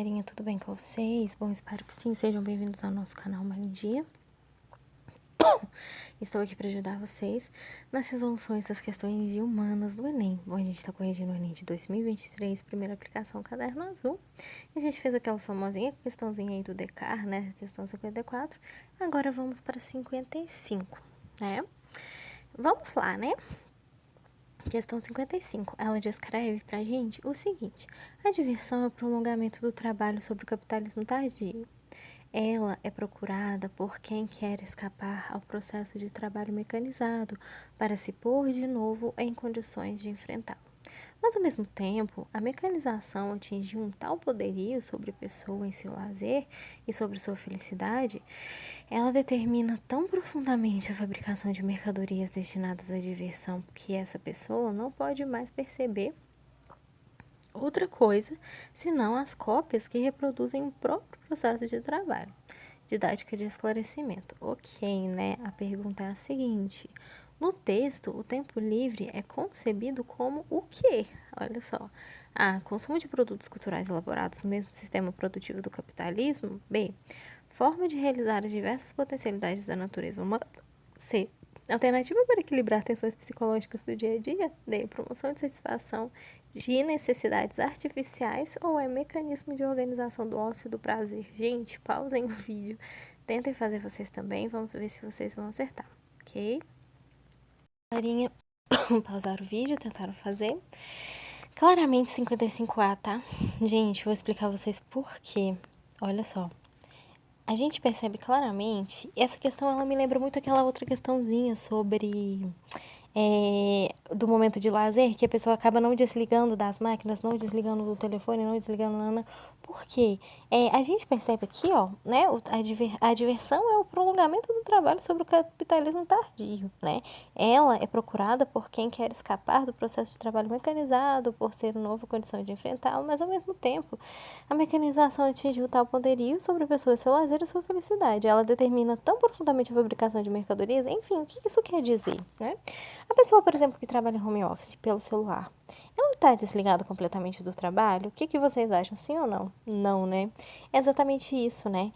galerinha, tudo bem com vocês? Bom, espero que sim, sejam bem-vindos ao nosso canal Malindia. Estou aqui para ajudar vocês nas resoluções das questões de humanas do Enem. Bom, a gente está corrigindo o Enem de 2023, primeira aplicação Caderno Azul. E a gente fez aquela famosinha questãozinha aí do DECAR, né? Questão 54. Agora vamos para 55, né? Vamos lá, né? Questão 55, ela descreve pra gente o seguinte: a diversão é o prolongamento do trabalho sobre o capitalismo tardio. Ela é procurada por quem quer escapar ao processo de trabalho mecanizado para se pôr de novo em condições de enfrentá-lo. Mas, ao mesmo tempo, a mecanização atingiu um tal poderio sobre a pessoa em seu lazer e sobre sua felicidade, ela determina tão profundamente a fabricação de mercadorias destinadas à diversão que essa pessoa não pode mais perceber outra coisa senão as cópias que reproduzem o próprio processo de trabalho. Didática de esclarecimento. Ok, né? A pergunta é a seguinte: no texto, o tempo livre é concebido como o quê? Olha só. A. Consumo de produtos culturais elaborados no mesmo sistema produtivo do capitalismo. B. Forma de realizar as diversas potencialidades da natureza humana. C. Alternativa para equilibrar tensões psicológicas do dia a dia? D. Promoção de satisfação de necessidades artificiais ou é mecanismo de organização do ócio e do prazer? Gente, pausem o vídeo. Tentem fazer vocês também. Vamos ver se vocês vão acertar, ok? Galerinha, pausar o vídeo, tentaram fazer. Claramente 55A, tá? Gente, vou explicar a vocês por quê. Olha só. A gente percebe claramente, essa questão ela me lembra muito aquela outra questãozinha sobre do momento de lazer, que a pessoa acaba não desligando das máquinas, não desligando do telefone, não desligando nada. Por quê? A gente percebe aqui, ó, né, a diversão é o prolongamento do trabalho sobre o capitalismo tardio, né? Ela é procurada por quem quer escapar do processo de trabalho mecanizado, por ser uma nova condição de enfrentá-lo, mas ao mesmo tempo, a mecanização atinge o tal poderio sobre a pessoa, seu lazer e sua felicidade. Ela determina tão profundamente a fabricação de mercadorias, enfim, o que isso quer dizer, né? A pessoa, por exemplo, que trabalha em home office pelo celular, ela está desligada completamente do trabalho? O que vocês acham, sim ou não? Não, né? É exatamente isso, né?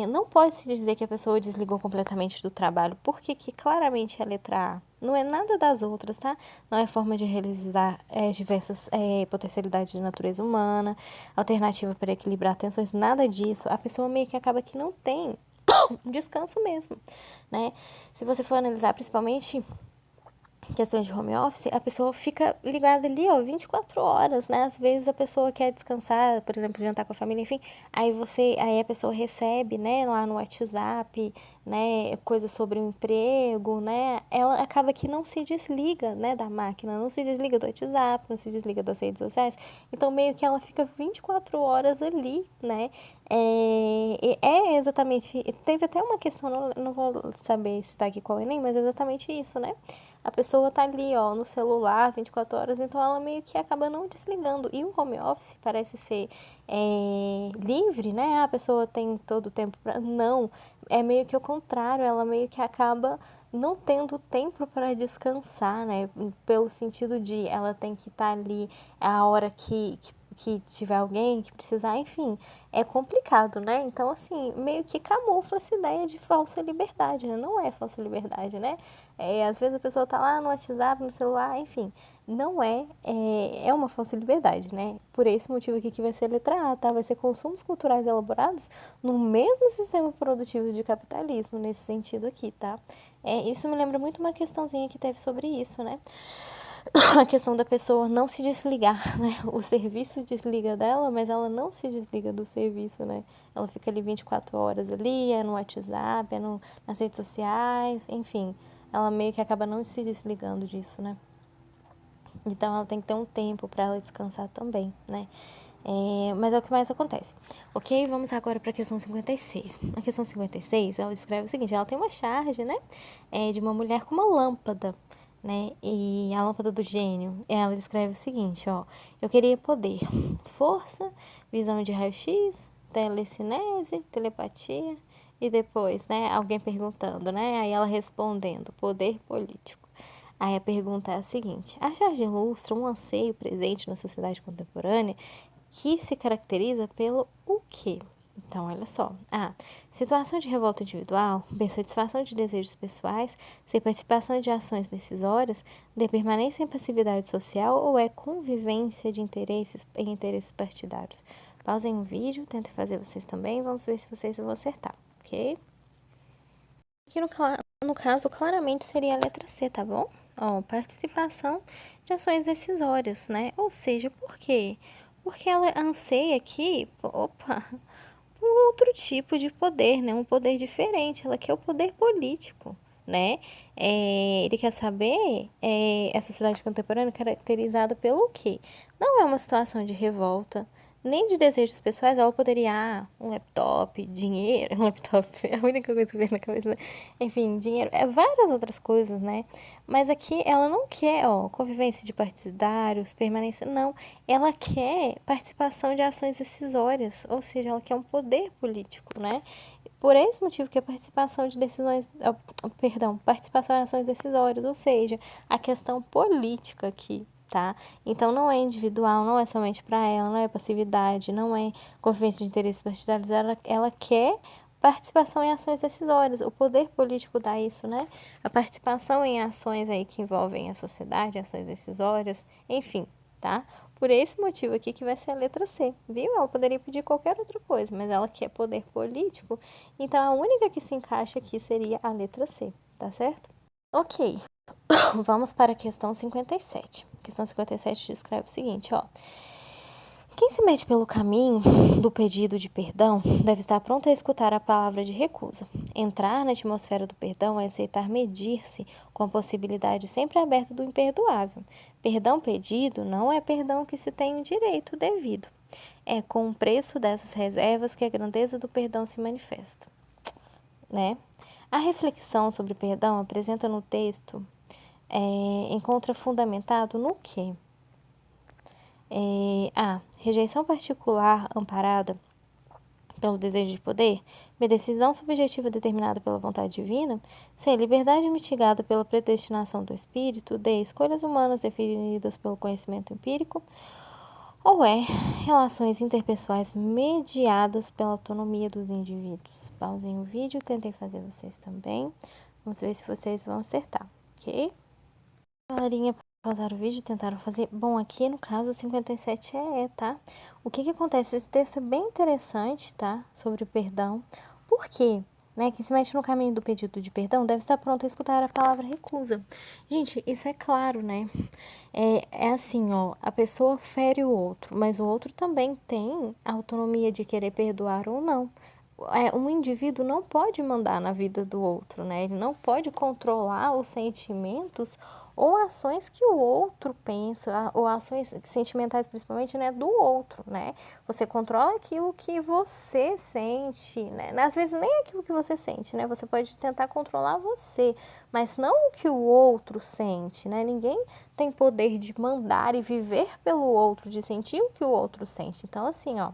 Não pode se dizer que a pessoa desligou completamente do trabalho, porque que claramente a letra A não é nada das outras, tá? Não é forma de realizar diversas potencialidades de natureza humana, alternativa para equilibrar tensões, nada disso. A pessoa meio que acaba que não tem descanso mesmo, né? Se você for analisar principalmente questões de home office, a pessoa fica ligada ali, ó, 24 horas, né? Às vezes a pessoa quer descansar, por exemplo, jantar com a família, enfim, aí a pessoa recebe, né, lá no WhatsApp, né, coisas sobre o emprego, né? Ela acaba que não se desliga, né, da máquina, não se desliga do WhatsApp, não se desliga das redes sociais. Então, meio que ela fica 24 horas ali, né? Exatamente. Teve até uma questão, não vou saber se tá aqui qual é nem, mas é exatamente isso, né? A pessoa tá ali, ó, no celular 24 horas, então ela meio que acaba não desligando. E o home office parece ser livre, né? A pessoa tem todo o tempo pra... Não, é meio que o contrário, ela meio que acaba não tendo tempo para descansar, né? Pelo sentido de ela tem que estar ali a hora que tiver alguém que precisar, enfim, é complicado, né? Então, assim, meio que camufla essa ideia de falsa liberdade, né? Não é falsa liberdade, né? Às vezes a pessoa tá lá no WhatsApp, no celular, enfim, não é uma falsa liberdade, né? Por esse motivo aqui que vai ser a letra A, tá? Vai ser consumos culturais elaborados no mesmo sistema produtivo de capitalismo, nesse sentido aqui, tá? Isso me lembra muito uma questãozinha que teve sobre isso, né? A questão da pessoa não se desligar, né? O serviço desliga dela, mas ela não se desliga do serviço, né? Ela fica ali 24 horas ali, no WhatsApp, nas redes sociais, enfim. Ela meio que acaba não se desligando disso, né? Então, ela tem que ter um tempo para ela descansar também, né? Mas é o que mais acontece. Ok? Vamos agora para a questão 56. A questão 56, ela descreve o seguinte: ela tem uma charge, né? De uma mulher com uma lâmpada, né? E a lâmpada do gênio, ela descreve o seguinte, ó: eu queria poder, força, visão de raio-x, telecinese, telepatia e depois, né, alguém perguntando, né? Aí ela respondendo, poder político. Aí a pergunta é a seguinte: a charge ilustra um anseio presente na sociedade contemporânea que se caracteriza pelo o quê? Então, olha só. A. Situação de revolta individual. B. Satisfação de desejos pessoais. C. Participação de ações decisórias. D. Permanência em passividade social. Ou é convivência de interesses em interesses partidários? Pausem o vídeo, tentem fazer vocês também. Vamos ver se vocês vão acertar, ok? Aqui no caso, claramente seria a letra C, tá bom? Ó, participação de ações decisórias, né? Ou seja, por quê? Porque ela anseia aqui, opa, um outro tipo de poder, né? Um poder diferente. Ela quer o poder político, né? Ele quer saber a sociedade contemporânea caracterizada pelo quê? Não é uma situação de revolta, nem de desejos pessoais. Ela poderia, um laptop, dinheiro, um laptop é a única coisa que vem na cabeça, né? Enfim, dinheiro, várias outras coisas, né? Mas aqui ela não quer, ó, convivência de partidários, permanência, não. Ela quer participação de ações decisórias, ou seja, ela quer um poder político, né? Por esse motivo que a participação de decisões, participação em ações decisórias, ou seja, a questão política aqui, tá? Então não é individual, não é somente para ela, não é passividade, não é convivência de interesses partidários, ela quer participação em ações decisórias. O poder político dá isso, né? A participação em ações aí que envolvem a sociedade, ações decisórias, enfim, tá? Por esse motivo aqui que vai ser a letra C, viu? Ela poderia pedir qualquer outra coisa, mas ela quer poder político, então a única que se encaixa aqui seria a letra C, tá certo? Ok, vamos para a questão 57. A questão 57 descreve o seguinte, ó. Quem se mete pelo caminho do pedido de perdão deve estar pronto a escutar a palavra de recusa. Entrar na atmosfera do perdão é aceitar medir-se com a possibilidade sempre aberta do imperdoável. Perdão pedido não é perdão que se tem direito devido. É com o preço dessas reservas que a grandeza do perdão se manifesta, né? A reflexão sobre perdão apresenta no texto encontra fundamentado no quê? A. Rejeição particular amparada pelo desejo de poder. B. Decisão subjetiva determinada pela vontade divina. C. Liberdade mitigada pela predestinação do espírito. D. Escolhas humanas definidas pelo conhecimento empírico. Ou relações interpessoais mediadas pela autonomia dos indivíduos. Pausem o vídeo, tentem fazer vocês também. Vamos ver se vocês vão acertar, ok? Galerinha, pausaram o vídeo, tentaram fazer. Bom, aqui no caso 57 tá? O que acontece? Esse texto é bem interessante, tá? Sobre o perdão. Por quê? Né? Quem se mete no caminho do pedido de perdão deve estar pronto a escutar a palavra recusa. Gente, isso é claro, né? É assim, ó, a pessoa fere o outro, mas o outro também tem a autonomia de querer perdoar ou não. Um indivíduo não pode mandar na vida do outro, né? Ele não pode controlar os sentimentos ou ações que o outro pensa, ou ações sentimentais principalmente, né, do outro, né? Você controla aquilo que você sente, né? Às vezes nem aquilo que você sente, né? Você pode tentar controlar você, mas não o que o outro sente, né? Ninguém tem poder de mandar e viver pelo outro, de sentir o que o outro sente. Então, assim, ó,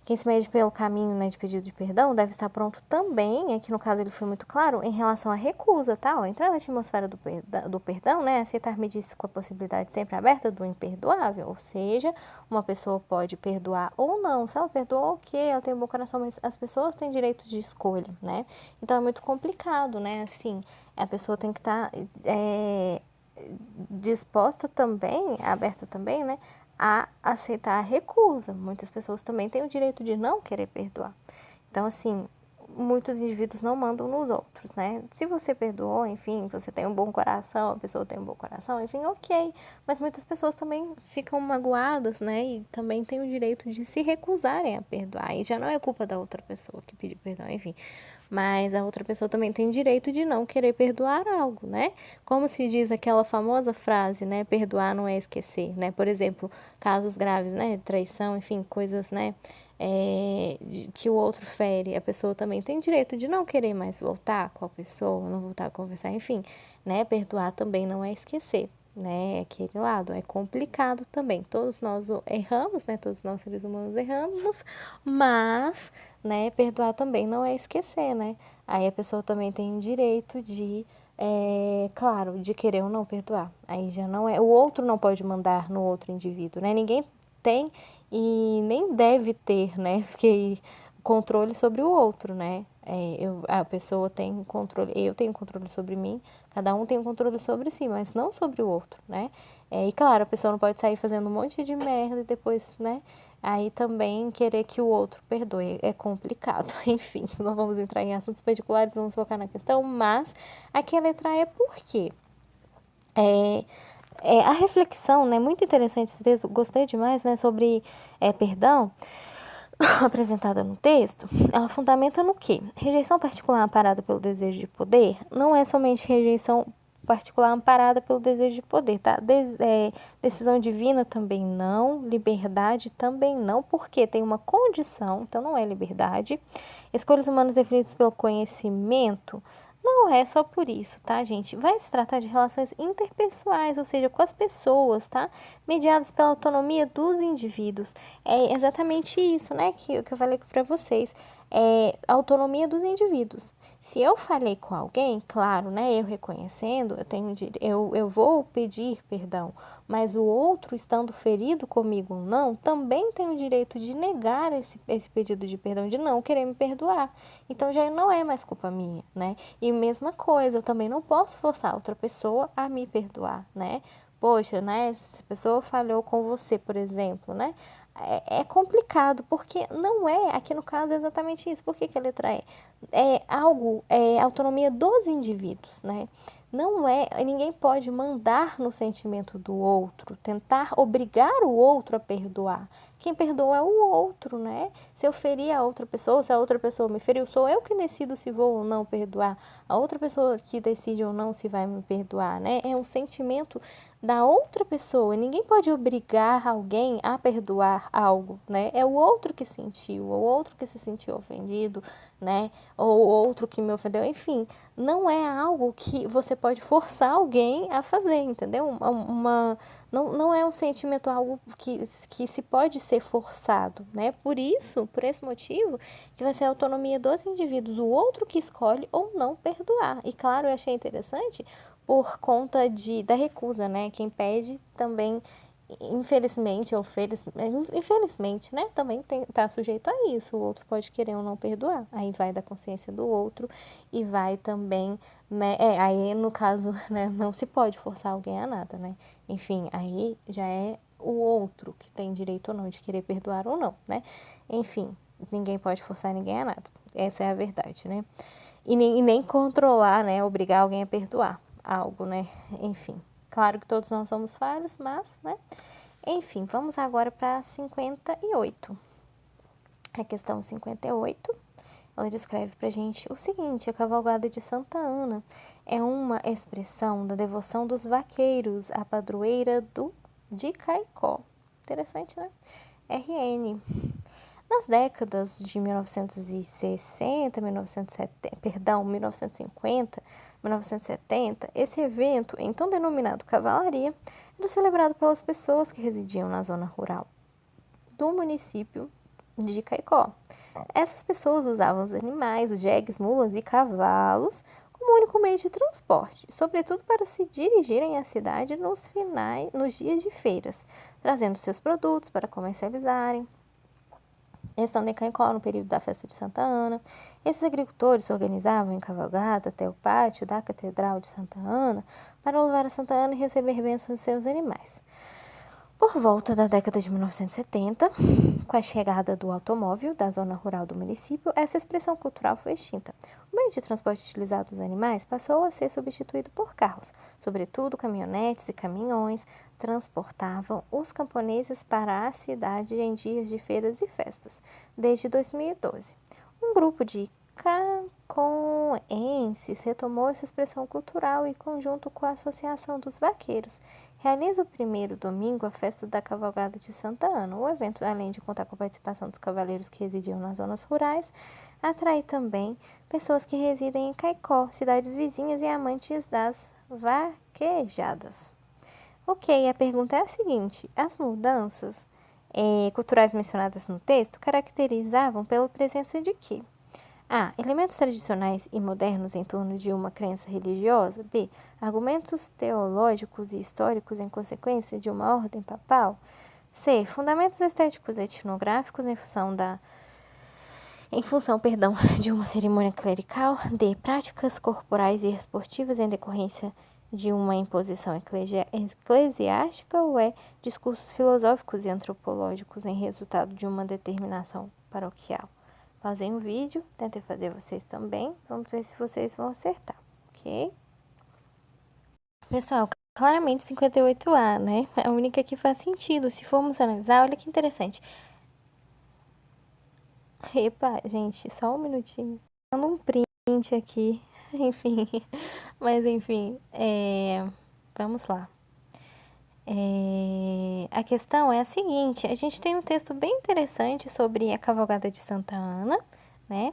quem se mede pelo caminho, né, de pedido de perdão deve estar pronto também, aqui no caso ele foi muito claro, em relação à recusa, tá? Ó, entrar na atmosfera do perdão, né, aceitar medir-se com a possibilidade sempre aberta do imperdoável, ou seja, uma pessoa pode perdoar ou não. Se ela perdoou, ok, ela tem um bom coração, mas as pessoas têm direito de escolha, né? Então é muito complicado, né? Assim, a pessoa tem que estar disposta também, aberta também, né, a aceitar a recusa. Muitas pessoas também têm o direito de não querer perdoar. Então, assim, muitos indivíduos não mandam nos outros, né? Se você perdoou, enfim, você tem um bom coração, a pessoa tem um bom coração, enfim, ok. Mas muitas pessoas também ficam magoadas, né? E também têm o direito de se recusarem a perdoar. E já não é culpa da outra pessoa que pediu perdão, enfim. Mas a outra pessoa também tem direito de não querer perdoar algo, né? Como se diz aquela famosa frase, né? Perdoar não é esquecer, né? Por exemplo, casos graves, né? Traição, enfim, coisas, né? Que o outro fere, a pessoa também tem direito de não querer mais voltar com a pessoa, não voltar a conversar, enfim, né? Perdoar também não é esquecer, né? Aquele lado é complicado também. Todos nós erramos, né? Todos nós seres humanos erramos, mas, né? Perdoar também não é esquecer, né? Aí a pessoa também tem o direito de claro, de querer ou não perdoar. Aí já não é. O outro não pode mandar no outro indivíduo, né? Ninguém tem e nem deve ter, né? Porque controle sobre o outro, né? A pessoa tem controle, eu tenho controle sobre mim, cada um tem controle sobre si, mas não sobre o outro, né? E claro, a pessoa não pode sair fazendo um monte de merda e depois, né? Aí também querer que o outro perdoe é complicado. Enfim, não vamos entrar em assuntos particulares, vamos focar na questão, mas aqui a letra E é por quê? A reflexão, né, muito interessante esse texto, gostei demais, né, sobre perdão, apresentada no texto, ela fundamenta no quê? Rejeição particular amparada pelo desejo de poder não é somente rejeição particular amparada pelo desejo de poder, tá? Decisão divina também não, liberdade também não, porque tem uma condição, então não é liberdade. Escolhas humanas definidas pelo conhecimento não é só por isso, tá, gente? Vai se tratar de relações interpessoais, ou seja, com as pessoas, tá? Mediadas pela autonomia dos indivíduos. É exatamente isso, né, que eu falei para vocês. A autonomia dos indivíduos. Se eu falei com alguém, claro, né, eu reconhecendo, eu vou pedir perdão, mas o outro, estando ferido comigo ou não, também tem o direito de negar esse pedido de perdão, de não querer me perdoar. Então já não é mais culpa minha, né? E mesma coisa, eu também não posso forçar outra pessoa a me perdoar, né? Poxa, né? Se a pessoa falhou com você, por exemplo, né? É complicado, porque não é, aqui no caso é exatamente isso. Por que a letra E? É autonomia dos indivíduos, né? Não é, ninguém pode mandar no sentimento do outro, tentar obrigar o outro a perdoar. Quem perdoa é o outro, né? Se eu ferir a outra pessoa, se a outra pessoa me feriu, sou eu que decido se vou ou não perdoar. A outra pessoa que decide ou não se vai me perdoar, né? É um sentimento da outra pessoa. Ninguém pode obrigar alguém a perdoar algo, né? É o outro que sentiu, o outro que se sentiu ofendido, né? Ou o outro que me ofendeu, enfim. Não é algo que você pode forçar alguém a fazer, entendeu? Não é um sentimento, algo que se pode ser forçado, né? Por isso, por esse motivo, que vai ser a autonomia dos indivíduos, o outro que escolhe ou não perdoar. E claro, eu achei interessante por conta da recusa, né? Quem pede também, infelizmente, infelizmente, né? Também tá sujeito a isso. O outro pode querer ou não perdoar. Aí vai da consciência do outro e vai também, né? Aí no caso, né? Não se pode forçar alguém a nada, né? Enfim, aí já é o outro que tem direito ou não de querer perdoar ou não, né? Enfim, ninguém pode forçar ninguém a nada. Essa é a verdade, né? E nem controlar, né? Obrigar alguém a perdoar algo, né? Enfim, claro que todos nós somos falhos, mas, né? Enfim, vamos agora para 58. A questão 58, ela descreve pra gente o seguinte: a cavalgada de Santa Ana é uma expressão da devoção dos vaqueiros à padroeira de Caicó. Interessante, né? RN. Nas décadas de 1960, 1950, 1970, esse evento, então denominado cavalaria, era celebrado pelas pessoas que residiam na zona rural do município de Caicó. Essas pessoas usavam os animais, os jegues, mulas e cavalos como único meio de transporte, sobretudo para se dirigirem à cidade nos dias de feiras, trazendo seus produtos para comercializarem. Estando em Caicó no período da festa de Santa Ana, esses agricultores se organizavam em cavalgada até o pátio da Catedral de Santa Ana para louvar a Santa Ana e receber bênçãos de seus animais. Por volta da década de 1970, com a chegada do automóvel da zona rural do município, essa expressão cultural foi extinta. O meio de transporte utilizado dos animais passou a ser substituído por carros, sobretudo caminhonetes e caminhões transportavam os camponeses para a cidade em dias de feiras e festas. Desde 2012, um grupo de cacoenses retomou essa expressão cultural e, conjunto com a Associação dos Vaqueiros, realiza o primeiro domingo a festa da Cavalgada de Santa Ana. O evento, além de contar com a participação dos cavaleiros que residiam nas zonas rurais, atrai também pessoas que residem em Caicó, cidades vizinhas e amantes das vaquejadas. Ok, a pergunta é a seguinte: as mudanças culturais mencionadas no texto caracterizavam pela presença de quê? A. Elementos tradicionais e modernos em torno de uma crença religiosa. B. Argumentos teológicos e históricos em consequência de uma ordem papal. C. Fundamentos estéticos etnográficos em função, de uma cerimônia clerical. D. Práticas corporais e esportivas em decorrência de uma imposição eclesiástica. Ou E. Discursos filosóficos e antropológicos em resultado de uma determinação paroquial. Pausei o vídeo, tentei fazer vocês também. Vamos ver se vocês vão acertar, ok? Pessoal, claramente 58A, né? É a única que faz sentido. Se formos analisar, olha que interessante. Epa, gente, só um minutinho. Dando um print aqui. Enfim, mas enfim, vamos lá. A questão é a seguinte, a gente tem um texto bem interessante sobre a Cavalgada de Santa Ana, né?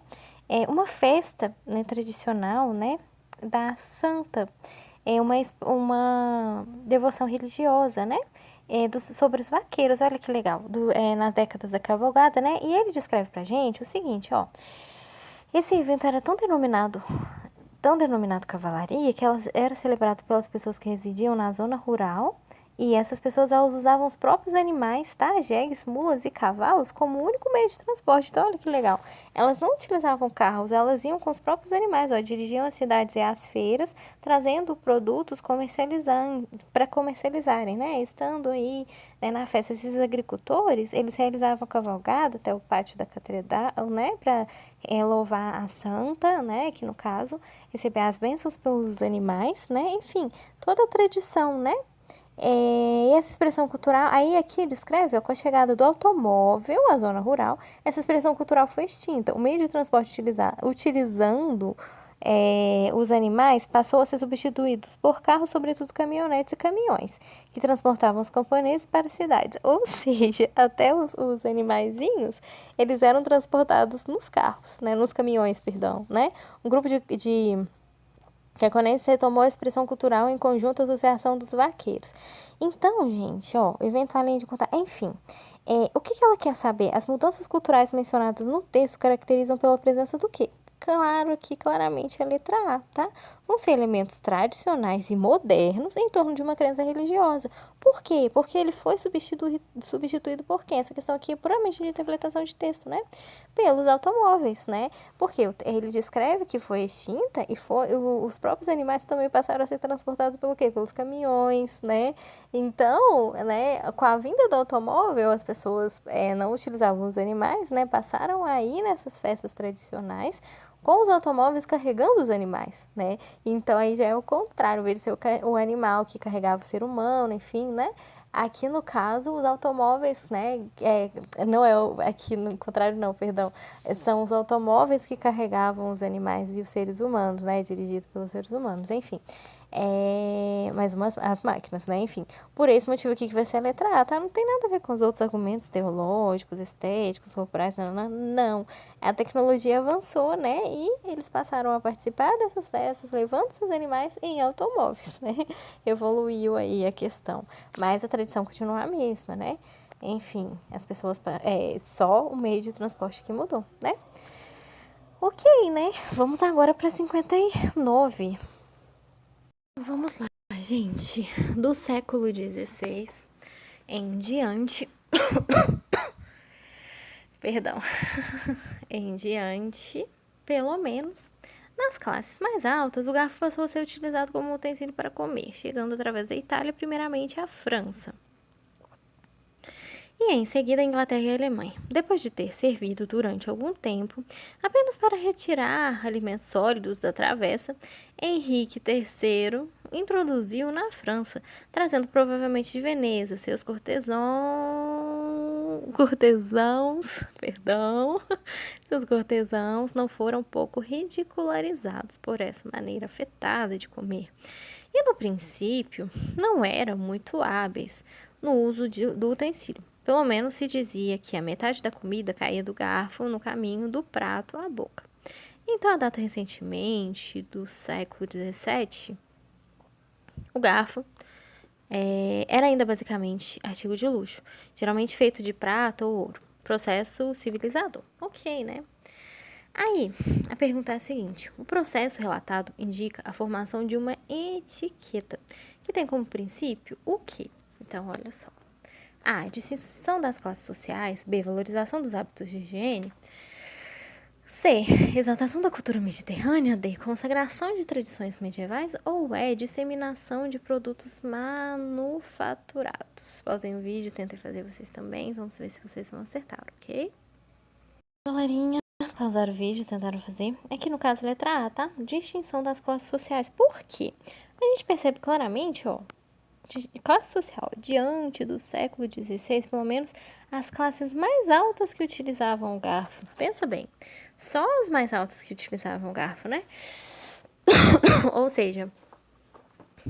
É uma festa, né, tradicional, né, da santa. É uma devoção religiosa, né? Sobre os vaqueiros, olha que legal, nas décadas da Cavalgada, né? E ele descreve pra gente o seguinte, ó. Esse evento era tão denominado cavalaria, que ela era celebrado pelas pessoas que residiam na zona rural, e essas pessoas elas usavam os próprios animais, tá? Jegues, mulas e cavalos como único meio de transporte. Então, olha que legal. Elas não utilizavam carros, elas iam com os próprios animais, ó, dirigiam as cidades e as feiras, trazendo produtos para comercializarem, né? Estando aí, né, na festa, esses agricultores, eles realizavam a cavalgada até o pátio da catedral, né? Para louvar a santa, né? Que no caso receber as bênçãos pelos animais, né? Enfim, toda a tradição, né? E essa expressão cultural, aí aqui descreve, ó, com a chegada do automóvel à zona rural, essa expressão cultural foi extinta. O meio de transporte utilizando os animais passou a ser substituídos por carros, sobretudo caminhonetes e caminhões, que transportavam os camponeses para as cidades. Ou seja, até os animaizinhos, eles eram transportados nos carros, né? Nos caminhões, perdão, né? Um grupo que a Conense retomou a expressão cultural em conjunto à Associação dos Vaqueiros. Então, gente, ó, o evento além de contar... Enfim, o que ela quer saber? As mudanças culturais mencionadas no texto caracterizam pela presença do quê? Claro, aqui claramente é a letra A, tá? Vão ser elementos tradicionais e modernos em torno de uma crença religiosa. Por quê? Porque ele foi substituído por quem? Essa questão aqui é puramente de interpretação de texto, né? Pelos automóveis, né? Porque ele descreve que foi extinta e os próprios animais também passaram a ser transportados pelo quê? Pelos caminhões, né? Então, né, com a vinda do automóvel, as pessoas não utilizavam os animais, né? Passaram a ir nessas festas tradicionais com os automóveis carregando os animais, né? Então, aí já é o contrário, ao invés de ser o animal que carregava o ser humano, enfim, né? Aqui, no caso, os automóveis, né? Não é aqui no contrário, não, perdão. São os automóveis que carregavam os animais e os seres humanos, né? Dirigido pelos seres humanos, enfim. As máquinas, né? Enfim, por esse motivo aqui que vai ser a letra A, tá? Não tem nada a ver com os outros argumentos teológicos, estéticos, corporais, não. A tecnologia avançou, né? E eles passaram a participar dessas festas, levando seus animais em automóveis, né? Evoluiu aí a questão. Mas a tradição continua a mesma, né? Enfim, as pessoas... só o meio de transporte que mudou, né? Ok, né? Vamos agora para 59. Vamos lá, gente. Do século XVI em diante... Perdão. Em diante, pelo menos, nas classes mais altas, o garfo passou a ser utilizado como utensílio para comer, chegando através da Itália, primeiramente à França. E em seguida a Inglaterra e a Alemanha. Depois de ter servido durante algum tempo apenas para retirar alimentos sólidos da travessa, Henrique III introduziu na França, trazendo provavelmente de Veneza seus seus cortesãos não foram pouco ridicularizados por essa maneira afetada de comer. E no princípio não eram muito hábeis no uso do utensílio. Pelo menos se dizia que a metade da comida caía do garfo no caminho do prato à boca. Então, a data recentemente do século XVII, o garfo era ainda basicamente artigo de luxo, geralmente feito de prata ou ouro. Processo civilizador. Ok, né? Aí, a pergunta é a seguinte: o processo relatado indica a formação de uma etiqueta, que tem como princípio o quê? Então, olha só. A. Distinção das classes sociais. B. Valorização dos hábitos de higiene. C. Exaltação da cultura mediterrânea. D. Consagração de tradições medievais. Ou E. Disseminação de produtos manufaturados. Pausem o vídeo, tentem fazer vocês também. Vamos ver se vocês vão acertar, ok? Galerinha, pausar o vídeo, tentaram fazer. Aqui no caso, letra A, tá? Distinção das classes sociais. Por quê? A gente percebe claramente, ó, de classe social, diante do século XVI, pelo menos as classes mais altas que utilizavam o garfo. Pensa bem, só as mais altas que utilizavam o garfo, né? Ou seja,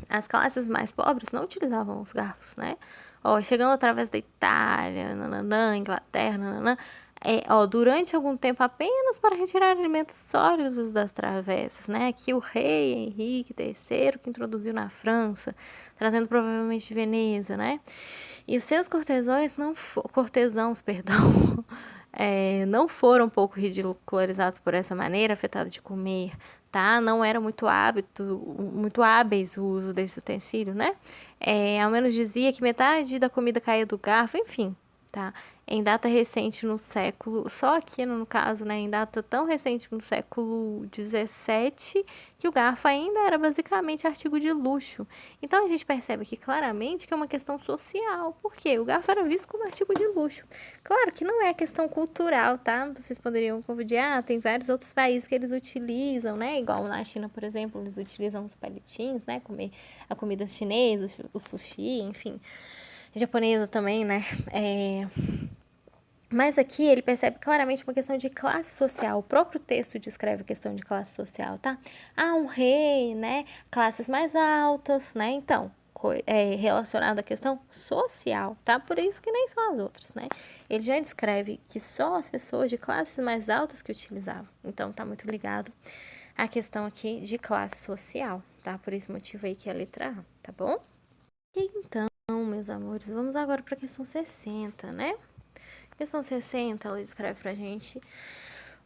as classes mais pobres não utilizavam os garfos, né? Ó, chegando através da Itália, nananã, Inglaterra, nananã, durante algum tempo apenas para retirar alimentos sólidos das travessas, né? Aqui o rei Henrique III que introduziu na França, trazendo provavelmente de Veneza, né? E os seus cortesãos, perdão, não foram um pouco ridicularizados por essa maneira afetada de comer, tá? Não era muito hábeis o uso desse utensílio, né? Ao menos dizia que metade da comida caía do garfo, enfim, tá? Em data recente no século, só aqui no caso, né, em data tão recente no século XVII, que o garfo ainda era basicamente artigo de luxo. Então a gente percebe aqui claramente que é uma questão social, porque o garfo era visto como artigo de luxo. Claro que não é questão cultural, tá? Vocês poderiam confundir, tem vários outros países que eles utilizam, né? Igual na China, por exemplo, eles utilizam os palitinhos, né? Comer a comida chinesa, o sushi, enfim. Japonesa também, né? Mas aqui ele percebe claramente uma questão de classe social. O próprio texto descreve a questão de classe social, tá? Um rei, né? Classes mais altas, né? Então, relacionado à questão social, tá? Por isso que nem são as outras, né? Ele já descreve que só as pessoas de classes mais altas que utilizavam. Então, tá muito ligado à questão aqui de classe social, tá? Por esse motivo aí que é a letra A, tá bom? Então, meus amores, vamos agora para a questão 60, né? Questão 60, ela descreve pra gente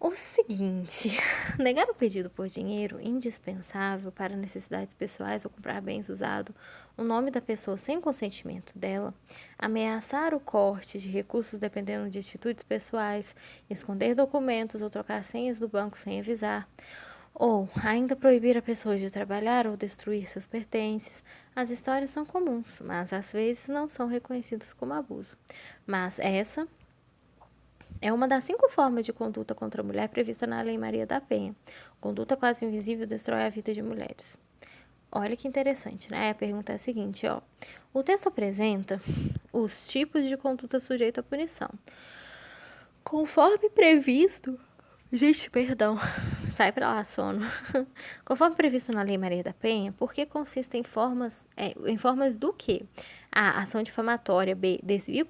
o seguinte: negar o pedido por dinheiro indispensável para necessidades pessoais ou comprar bens usados o nome da pessoa sem consentimento dela, ameaçar o corte de recursos dependendo de atitudes pessoais, esconder documentos ou trocar senhas do banco sem avisar, ou ainda proibir a pessoa de trabalhar ou destruir seus pertences. As histórias são comuns, mas às vezes não são reconhecidas como abuso. Mas essa é uma das 5 formas de conduta contra a mulher prevista na Lei Maria da Penha. Conduta quase invisível destrói a vida de mulheres. Olha que interessante, né? A pergunta é a seguinte, ó. O texto apresenta os tipos de conduta sujeita à punição. Conforme previsto... Gente, perdão. Sai pra lá, sono. Conforme previsto na Lei Maria da Penha, porque consiste em formas do quê? A. Ação difamatória. B. Desvio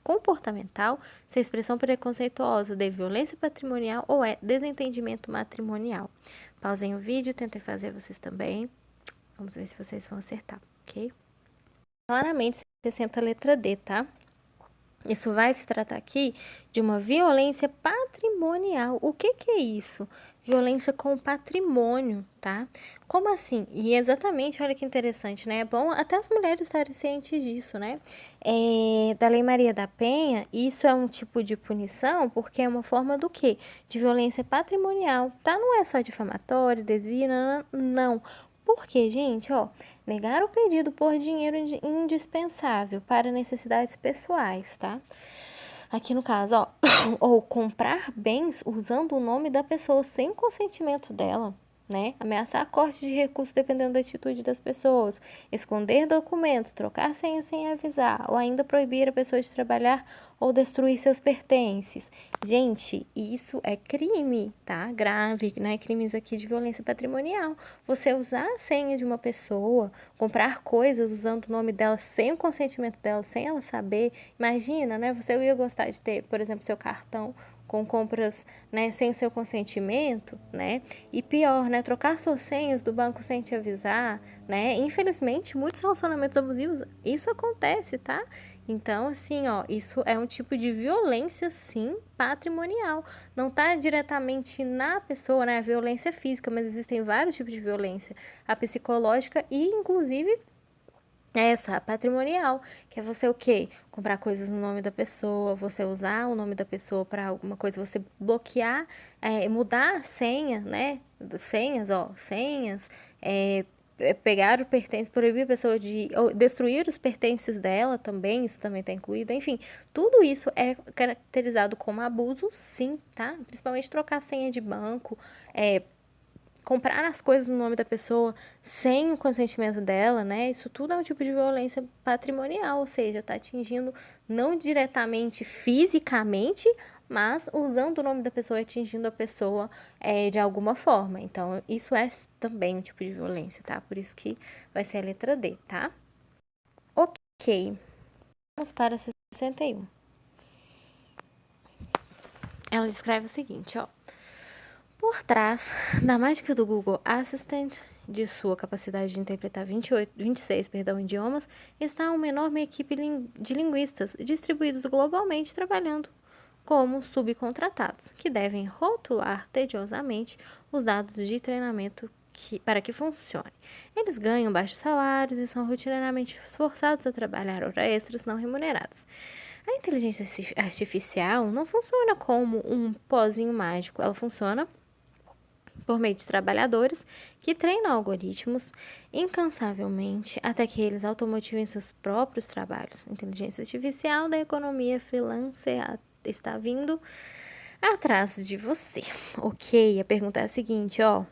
comportamental, C. Expressão preconceituosa. D. Violência patrimonial. Ou E. Desentendimento matrimonial. Pausem o vídeo, tentem fazer vocês também. Vamos ver se vocês vão acertar, ok? Claramente, 60 letra D, tá? Isso vai se tratar aqui de uma violência patrimonial. O que é isso? Violência com patrimônio, tá? Como assim? E exatamente, olha que interessante, né? É bom até as mulheres estarem cientes disso, né? Da Lei Maria da Penha, isso é um tipo de punição porque é uma forma do quê? De violência patrimonial, tá? Não é só difamatório, desvio, não. Porque, gente, negar o pedido por dinheiro indispensável para necessidades pessoais, tá? Aqui no caso, ou comprar bens usando o nome da pessoa sem consentimento dela, né? Ameaçar corte de recursos dependendo da atitude das pessoas, esconder documentos, trocar senha sem avisar, ou ainda proibir a pessoa de trabalhar ou destruir seus pertences. Gente, isso é crime, tá? Grave, né? Crimes aqui de violência patrimonial. Você usar a senha de uma pessoa, comprar coisas usando o nome dela sem o consentimento dela, sem ela saber. Imagina, né? Você ia gostar de ter, por exemplo, seu cartão com compras, né, sem o seu consentimento, né? E pior, né, trocar suas senhas do banco sem te avisar, né? Infelizmente, muitos relacionamentos abusivos, isso acontece, tá? Então, assim, isso é um tipo de violência, sim, patrimonial. Não tá diretamente na pessoa, né? A violência física, mas existem vários tipos de violência. A psicológica e, inclusive, Essa, a patrimonial, que é você o quê? Comprar coisas no nome da pessoa, você usar o nome da pessoa para alguma coisa, você bloquear, mudar a senha, né? Senhas, senhas, pegar o pertence, proibir a pessoa de ou destruir os pertences dela também, isso também está incluído. Enfim, tudo isso é caracterizado como abuso, sim, tá? Principalmente trocar senha de banco, comprar as coisas no nome da pessoa sem o consentimento dela, né? Isso tudo é um tipo de violência patrimonial, ou seja, está atingindo não diretamente fisicamente, mas usando o nome da pessoa e atingindo a pessoa de alguma forma. Então, isso é também um tipo de violência, tá? Por isso que vai ser a letra D, tá? Ok, vamos para 61. Ela descreve o seguinte, ó. Por trás da mágica do Google Assistant, de sua capacidade de interpretar 26 idiomas, está uma enorme equipe de linguistas distribuídos globalmente trabalhando como subcontratados, que devem rotular tediosamente os dados de treinamento para que funcione. Eles ganham baixos salários e são rotineiramente forçados a trabalhar horas extras não remuneradas. A inteligência artificial não funciona como um pozinho mágico, ela funciona por meio de trabalhadores que treinam algoritmos incansavelmente até que eles automotivem seus próprios trabalhos. A inteligência artificial da economia freelance está vindo atrás de você. Ok, a pergunta é a seguinte, ó.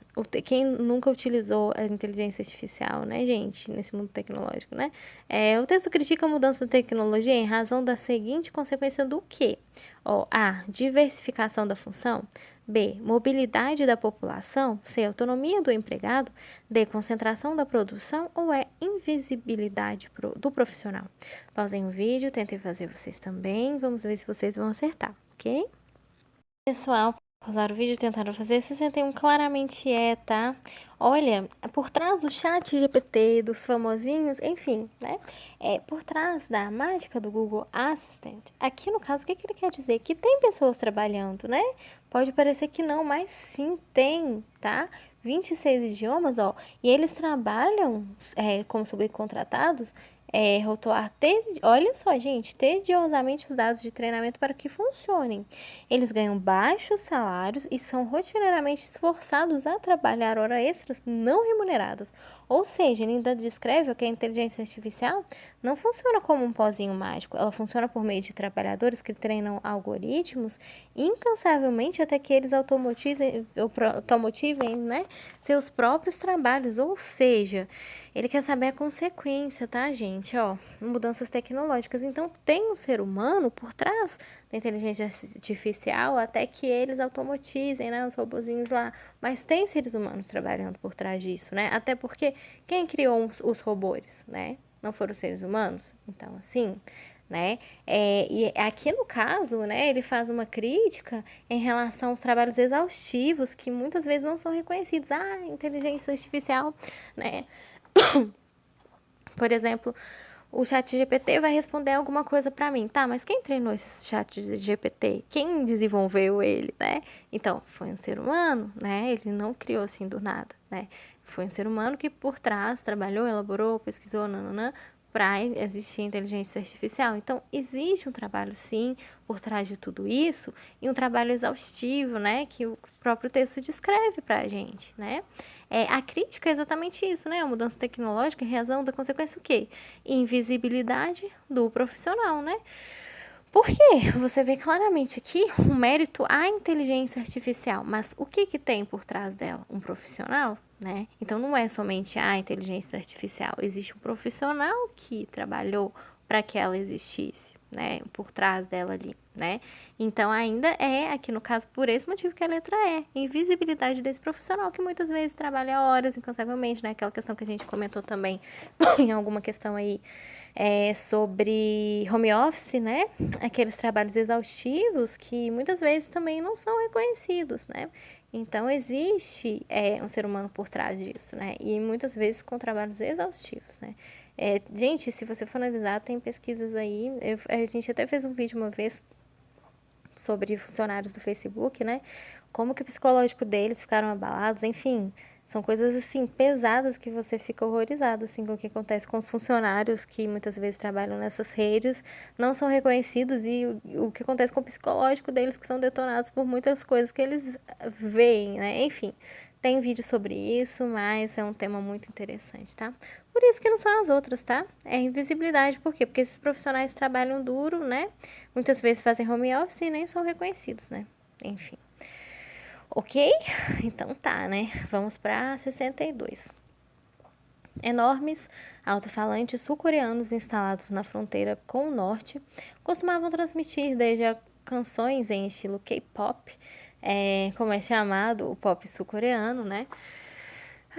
Quem nunca utilizou a inteligência artificial, né, gente, nesse mundo tecnológico, né? O texto critica a mudança da tecnologia em razão da seguinte consequência do quê? Ó, A, diversificação da função. B, mobilidade da população. C, autonomia do empregado. D, concentração da produção. Ou é invisibilidade do profissional? Pausem o vídeo, tentem fazer vocês também. Vamos ver se vocês vão acertar, ok? Pessoal, pausaram o vídeo e tentaram fazer. 61 claramente tá? Olha, por trás do chat GPT, dos famosinhos, enfim, né? Por trás da mágica do Google Assistant, aqui no caso, o que ele quer dizer? Que tem pessoas trabalhando, né? Pode parecer que não, mas sim, tem, tá? 26 idiomas, ó, e eles trabalham como subcontratados rotular, olha só, gente, tediosamente os dados de treinamento para que funcionem. Eles ganham baixos salários e são rotineiramente esforçados a trabalhar horas extras não remuneradas. Ou seja, ele ainda descreve que a inteligência artificial não funciona como um pozinho mágico, ela funciona por meio de trabalhadores que treinam algoritmos incansavelmente até que eles automotivem, né, seus próprios trabalhos. Ou seja, ele quer saber a consequência, tá, gente? Ó, mudanças tecnológicas. Então, tem um ser humano por trás da inteligência artificial até que eles automatizem, né, os robozinhos lá. Mas tem seres humanos trabalhando por trás disso, né? Até porque quem criou os robôs, né? Não foram os seres humanos? Então, assim, né? E aqui no caso, né, ele faz uma crítica em relação aos trabalhos exaustivos que muitas vezes não são reconhecidos. Ah, inteligência artificial, né? Por exemplo, o chat GPT vai responder alguma coisa para mim. Tá, mas quem treinou esse chat GPT? Quem desenvolveu ele, né? Então, foi um ser humano, né? Ele não criou assim do nada, né? Foi um ser humano que por trás trabalhou, elaborou, pesquisou, nananã, para existir inteligência artificial. Então, existe um trabalho, sim, por trás de tudo isso, e um trabalho exaustivo, né, que o próprio texto descreve para a gente, né? A crítica é exatamente isso, né? A mudança tecnológica em razão da consequência o quê? Invisibilidade do profissional, né? Porque você vê claramente aqui um mérito à inteligência artificial, mas o que tem por trás dela? Um profissional, né? Então não é somente a inteligência artificial, existe um profissional que trabalhou para que ela existisse, né? Por trás dela ali, né? Então ainda aqui no caso, por esse motivo que a letra invisibilidade desse profissional que muitas vezes trabalha horas incansavelmente, né? Aquela questão que a gente comentou também em alguma questão aí sobre home office, né? Aqueles trabalhos exaustivos que muitas vezes também não são reconhecidos, né? Então, existe um ser humano por trás disso, né? E muitas vezes com trabalhos exaustivos, né? Gente, se você for analisar, tem pesquisas aí. A gente até fez um vídeo uma vez sobre funcionários do Facebook, né? Como que o psicológico deles ficaram abalados, enfim. São coisas, assim, pesadas que você fica horrorizado, assim, com o que acontece com os funcionários que muitas vezes trabalham nessas redes, não são reconhecidos e o que acontece com o psicológico deles, que são detonados por muitas coisas que eles veem, né? Enfim, tem vídeo sobre isso, mas é um tema muito interessante, tá? Por isso que não são as outras, tá? É invisibilidade, por quê? Porque esses profissionais trabalham duro, né? Muitas vezes fazem home office e nem são reconhecidos, né? Enfim. Ok? Então tá, né? Vamos para 62. Enormes alto-falantes sul-coreanos instalados na fronteira com o norte costumavam transmitir desde canções em estilo K-pop, como é chamado o pop sul-coreano, né?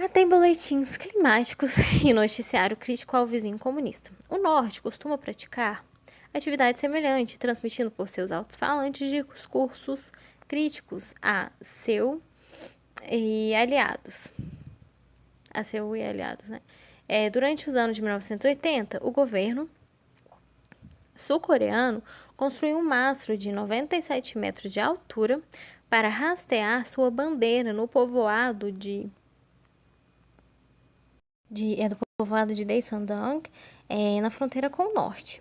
Até boletins climáticos e noticiário crítico ao vizinho comunista. O norte costuma praticar atividade semelhante, transmitindo por seus alto-falantes discursos críticos a seu e aliados, né? Durante os anos de 1980, o governo sul-coreano construiu um mastro de 97 metros de altura para hastear sua bandeira no povoado do povoado de Daesandong, na fronteira com o norte.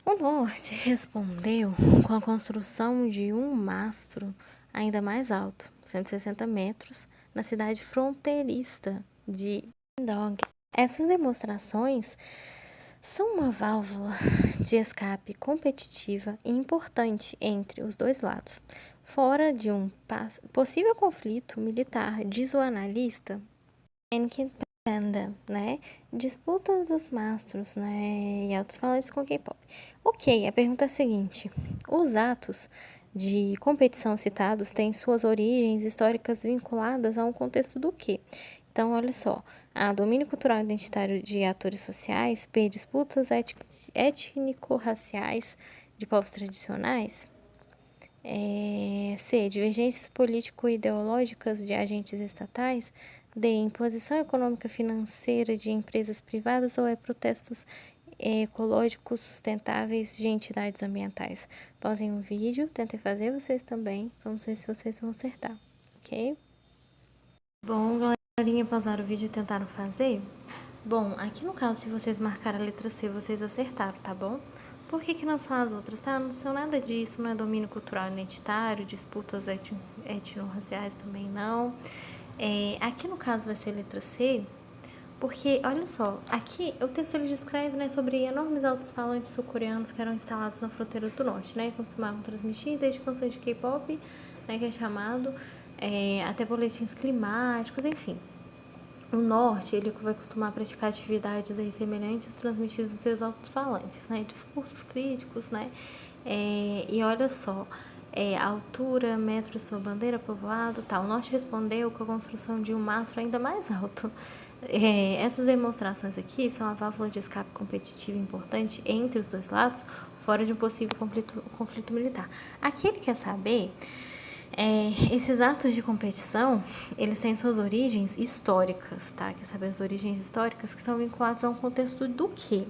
O norte respondeu com a construção de um mastro ainda mais alto, 160 metros, na cidade fronteiriça de Dong. Essas demonstrações são uma válvula de escape competitiva e importante entre os dois lados. Fora de um possível conflito militar, diz o analista Enki Panda, né? Disputa dos mastros, né? E altos-falantes com K-pop. Ok, a pergunta é a seguinte: os atos de competição citados têm suas origens históricas vinculadas a um contexto do quê? Então, olha só: A. Domínio cultural identitário de atores sociais. B. Disputas étnico-raciais de povos tradicionais. C. Divergências político-ideológicas de agentes estatais. D. Imposição econômica financeira de empresas privadas ou protestos ecológicos sustentáveis de entidades ambientais. Pausem o vídeo, tentem fazer vocês também. Vamos ver se vocês vão acertar, ok? Bom, galerinha, pausaram o vídeo e tentaram fazer? Bom, aqui no caso, se vocês marcaram a letra C, vocês acertaram, tá bom? Por que não são as outras, tá? Não são nada disso, não é domínio cultural identitário, disputas etno-raciais também não. Aqui no caso vai ser letra C, porque, olha só, aqui o texto ele descreve, né, sobre enormes altos-falantes sul-coreanos que eram instalados na fronteira do norte, né, costumavam transmitir desde canções de K-pop, né, que é chamado, até boletins climáticos, enfim. O norte, ele vai costumar praticar atividades aí semelhantes transmitidas dos seus alto-falantes, né? Discursos críticos, né? E olha só, altura, metros, sua bandeira, povoado, tal. O norte respondeu com a construção de um mastro ainda mais alto. Essas demonstrações aqui são a válvula de escape competitiva importante entre os dois lados, fora de um possível conflito militar. Aqui ele quer saber... esses atos de competição, eles têm suas origens históricas, tá? Quer saber as origens históricas que são vinculadas a um contexto do quê?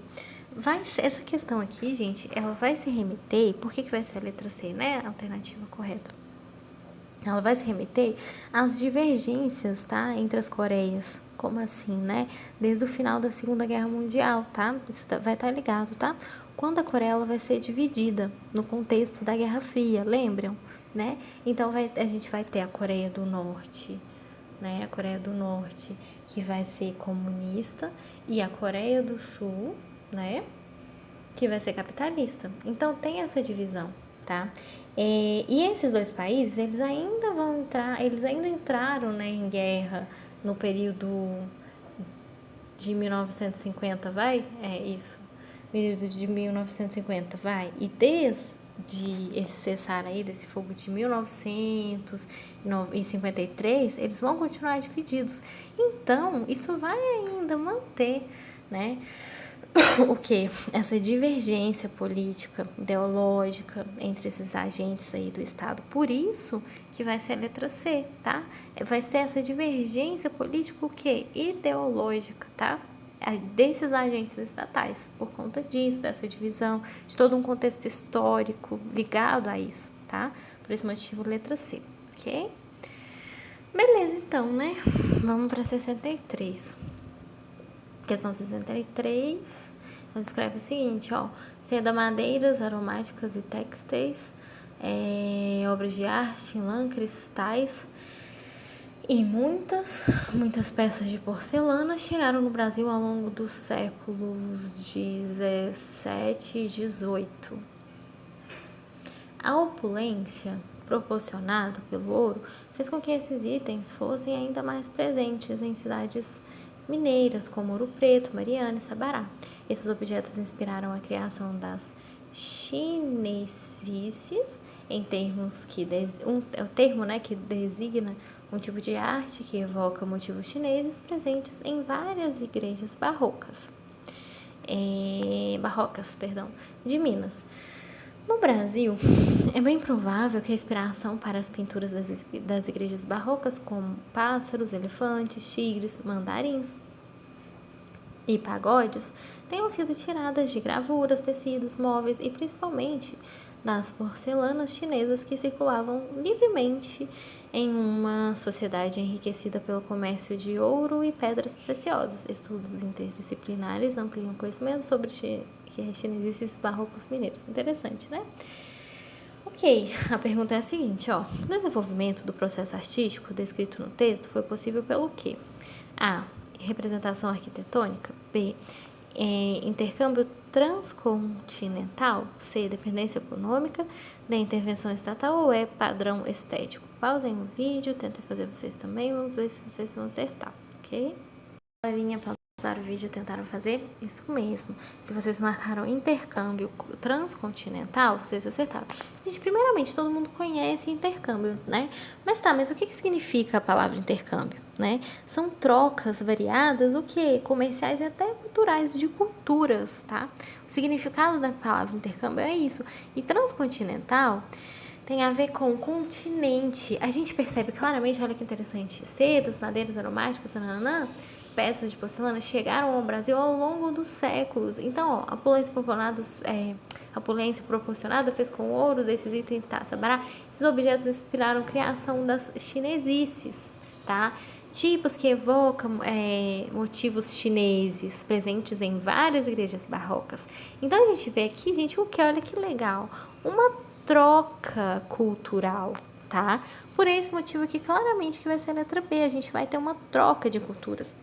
Essa questão aqui, gente, ela vai se remeter, por que vai ser a letra C, né? A alternativa correta. Ela vai se remeter às divergências, tá? Entre as Coreias. Como assim, né? Desde o final da Segunda Guerra Mundial, tá? Isso vai estar ligado, tá? Quando a Coreia ela vai ser dividida no contexto da Guerra Fria, lembram? Né? Então a gente vai ter a Coreia do Norte, né? A Coreia do Norte que vai ser comunista e a Coreia do Sul, né? Que vai ser capitalista. Então tem essa divisão, tá? E esses dois países, eles ainda entraram, né, em guerra no período de 1950, vai? Isso. Período de 1950, vai. E desde esse cessar aí, desse fogo de 1953, eles vão continuar divididos. Então, isso vai ainda manter, né? O que? Essa divergência política, ideológica entre esses agentes aí do Estado. Por isso que vai ser a letra C, tá? Vai ser essa divergência política, o quê? Ideológica, tá? Desses agentes estatais, por conta disso, dessa divisão, de todo um contexto histórico ligado a isso, tá? Por esse motivo, letra C, ok? Beleza, então, né? Vamos para 63. Questão 63, ela escreve o seguinte, ó. Seda, madeiras aromáticas e têxteis, obras de arte, lã, cristais e muitas peças de porcelana chegaram no Brasil ao longo dos séculos 17 e 18. A opulência proporcionada pelo ouro fez com que esses itens fossem ainda mais presentes em cidades mineiras como Ouro Preto, Mariana e Sabará. Esses objetos inspiraram a criação das chinesices, em termos que o termo, né, que designa um tipo de arte que evoca motivos chineses presentes em várias igrejas barrocas, de Minas. No Brasil, é bem provável que a inspiração para as pinturas das igrejas barrocas, como pássaros, elefantes, tigres, mandarins e pagodes, tenham sido tiradas de gravuras, tecidos, móveis e principalmente das porcelanas chinesas que circulavam livremente em uma sociedade enriquecida pelo comércio de ouro e pedras preciosas. Estudos interdisciplinares ampliam conhecimento sobre chineses barrocos mineiros. Interessante, né? Ok, a pergunta é a seguinte, ó. O desenvolvimento do processo artístico descrito no texto foi possível pelo quê? A. Representação arquitetônica. B. Intercâmbio transcontinental. C. Dependência econômica. D. Intervenção estatal. Ou E. Padrão estético. Pausem o vídeo, tentem fazer vocês também. Vamos ver se vocês vão acertar, ok? Galerinha, pausaram o vídeo e tentaram fazer? Isso mesmo. Se vocês marcaram intercâmbio transcontinental, vocês acertaram. Gente, primeiramente, todo mundo conhece intercâmbio, né? Mas o que significa a palavra intercâmbio, né? São trocas variadas, o quê? Comerciais e até culturais, de culturas, tá? O significado da palavra intercâmbio é isso. E transcontinental tem a ver com continente. A gente percebe claramente, olha que interessante, sedas, madeiras aromáticas, nananã, peças de porcelana chegaram ao Brasil ao longo dos séculos. Então, ó, a opulência proporcionada fez com o ouro desses itens, tá? Sabará, esses objetos inspiraram a criação das chinesices, tá? Tipos que evocam motivos chineses presentes em várias igrejas barrocas. Então, a gente vê aqui, gente, olha que legal, uma troca cultural, tá? Por esse motivo aqui, claramente que vai ser a letra B, a gente vai ter uma troca de culturas.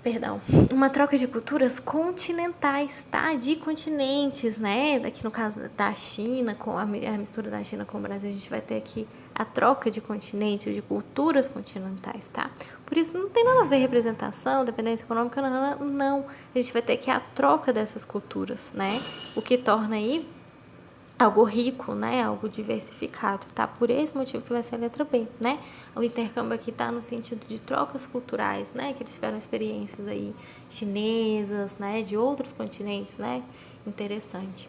Perdão, uma troca de culturas continentais, tá? De continentes, né? Aqui no caso da China, com a mistura da China com o Brasil, a gente vai ter aqui a troca de continentes, de culturas continentais, tá? Por isso não tem nada a ver representação, dependência econômica, não. A gente vai ter aqui a troca dessas culturas, né? O que torna aí algo rico, né? Algo diversificado, tá? Por esse motivo que vai ser a letra B, né? O intercâmbio aqui tá no sentido de trocas culturais, né? Que eles tiveram experiências aí chinesas, né? De outros continentes, né? Interessante.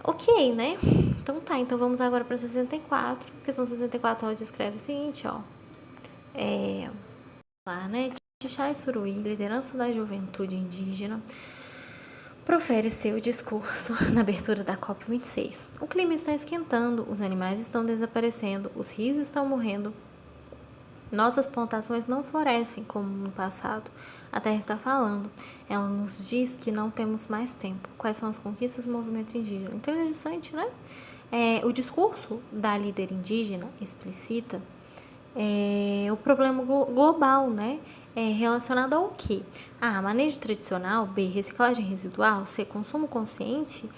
Ok, né? Então tá, então vamos agora para 64. Questão 64, ela descreve o seguinte, ó. Lá, né? Tixai Suruí, liderança da juventude indígena, profere seu discurso na abertura da COP26. O clima está esquentando, os animais estão desaparecendo, os rios estão morrendo, nossas plantações não florescem como no passado. A Terra está falando. Ela nos diz que não temos mais tempo. Quais são as conquistas do movimento indígena? Interessante, né? O discurso da líder indígena explicita o problema global, né? Relacionado ao quê? A. Manejo tradicional. B. Reciclagem residual. C. Consumo consciente.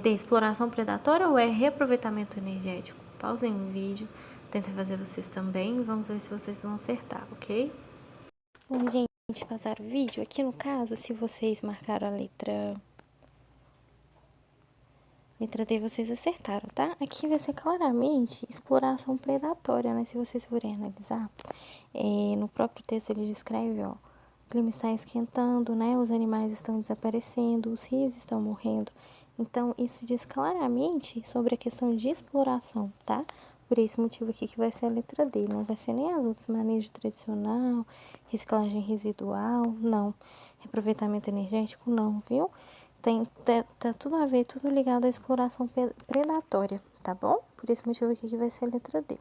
D. Exploração predatória. Ou reaproveitamento energético? Pausem o vídeo. Tentem fazer vocês também. Vamos ver se vocês vão acertar, ok? Bom, gente, passar o vídeo. Aqui no caso, se vocês marcaram a letra D, vocês acertaram, tá? Aqui vai ser claramente exploração predatória, né? Se vocês forem analisar, no próprio texto ele descreve, ó, o clima está esquentando, né? Os animais estão desaparecendo, os rios estão morrendo. Então, isso diz claramente sobre a questão de exploração, tá? Por esse motivo aqui que vai ser a letra D, não vai ser nem as outras, manejo tradicional, reciclagem residual, não. Reaproveitamento energético, não, viu? Tá tudo a ver, tudo ligado à exploração predatória, tá bom? Por esse motivo aqui que vai ser a letra D.